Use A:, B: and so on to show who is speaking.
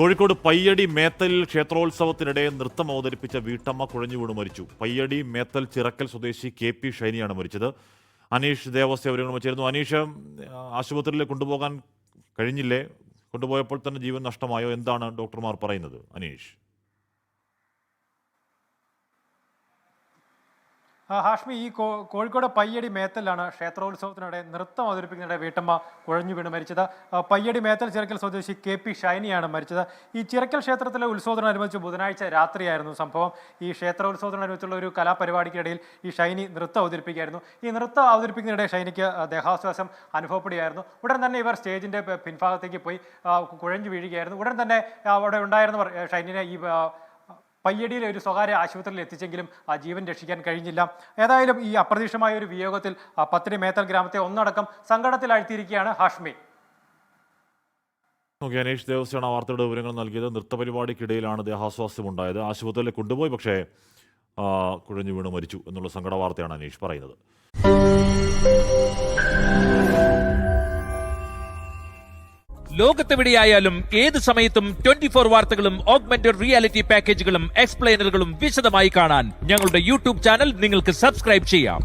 A: കോഴിക്കോട് പയ്യടി മേത്തൽ ക്ഷേത്രോത്സവത്തിനിടെ നൃത്തം അവതരിപ്പിച്ച വീട്ടമ്മ കുഴഞ്ഞു വീണു മരിച്ചു. പയ്യടി മേത്തൽ ചിറക്കൽ സ്വദേശി KP ഷൈനിയാണ് മരിച്ചത്. അനീഷ് ദേവസ്യ വിവരങ്ങൾ ചേരുന്നു. അനീഷ്, ആശുപത്രിയിൽ കൊണ്ടുപോകാൻ കഴിഞ്ഞില്ലേ? കൊണ്ടുപോയപ്പോൾ തന്നെ ജീവൻ നഷ്ടമായോ? എന്താണ് ഡോക്ടർമാർ പറയുന്നത്? അനീഷ്.
B: ഹാഷ്മി, ഈ കോഴിക്കോട് പയ്യടി മേത്തലാണ് ക്ഷേത്രോത്സവത്തിനിടെ നൃത്തം അവതരിപ്പിക്കുന്നതിനിടെ വീട്ടമ്മ കുഴഞ്ഞു വീണ് മരിച്ചത്. പയ്യടി മേത്തൽ ചിറക്കൽ സ്വദേശി KP ഷൈനിയാണ് മരിച്ചത്. ഈ ചിറക്കൽ ക്ഷേത്രത്തിലെ ഉത്സവത്തിനനുബന്ധിച്ച് ബുധനാഴ്ച രാത്രിയായിരുന്നു സംഭവം. ഈ ക്ഷേത്രോത്സവത്തിനനുബന്ധിച്ചുള്ള ഒരു കലാപരിപാടിക്കിടയിൽ ഈ ഷൈനി നൃത്തം അവതരിപ്പിക്കുകയായിരുന്നു. ഈ നൃത്തം അവതരിപ്പിക്കുന്നതിനിടെ ഷൈനിക്ക് ദേഹാസ്വാസം അനുഭവപ്പെടുകയായിരുന്നു. ഉടൻ തന്നെ ഇവർ സ്റ്റേജിന്റെ പിൻഭാഗത്തേക്ക് പോയി കുഴഞ്ഞു വീഴുകയായിരുന്നു. ഉടൻ തന്നെ അവിടെ ഉണ്ടായിരുന്നവർ ഷൈനിനെ ഈ പയ്യടിയിലെ ഒരു സ്വകാര്യ ആശുപത്രിയിൽ എത്തിച്ചെങ്കിലും ജീവൻ രക്ഷിക്കാൻ കഴിഞ്ഞില്ല. ഏതായാലും ഈ അപ്രതീക്ഷിതമായ ഒരു വിയോഗത്തിൽ പത്തിരി മേത്തൽ ഗ്രാമത്തെ ഒന്നടക്കം സങ്കടത്തിലാഴ്ത്തിയിരിക്കുകയാണ് ഹാഷ്മി.
A: അനീഷ് ദേവസ്യാണ് ആ വാർത്തയുടെ വിവരങ്ങൾ നൽകിയത്. നൃത്തപരിപാടിക്കിടയിലാണ് ദേഹാസ്വാസ്ഥ്യമുണ്ടായത്. ആശുപത്രിയിൽ കൊണ്ടുപോയി, പക്ഷേ കുഴഞ്ഞു വീണ് മരിച്ചു എന്നുള്ള സങ്കട വാർത്തയാണ് അനീഷ് പറയുന്നത്.
C: ലോകത്തെവിടെയായാലും ഏത് സമയത്തും 24 വാർത്തകളും ഓഗ്മെന്റഡ് റിയാലിറ്റി പാക്കേജുകളും എക്സ്പ്ലെയിനറുകളും വിശദമായി കാണാൻ ഞങ്ങളുടെ യൂട്യൂബ് ചാനൽ നിങ്ങൾക്ക് സബ്സ്ക്രൈബ് ചെയ്യാം.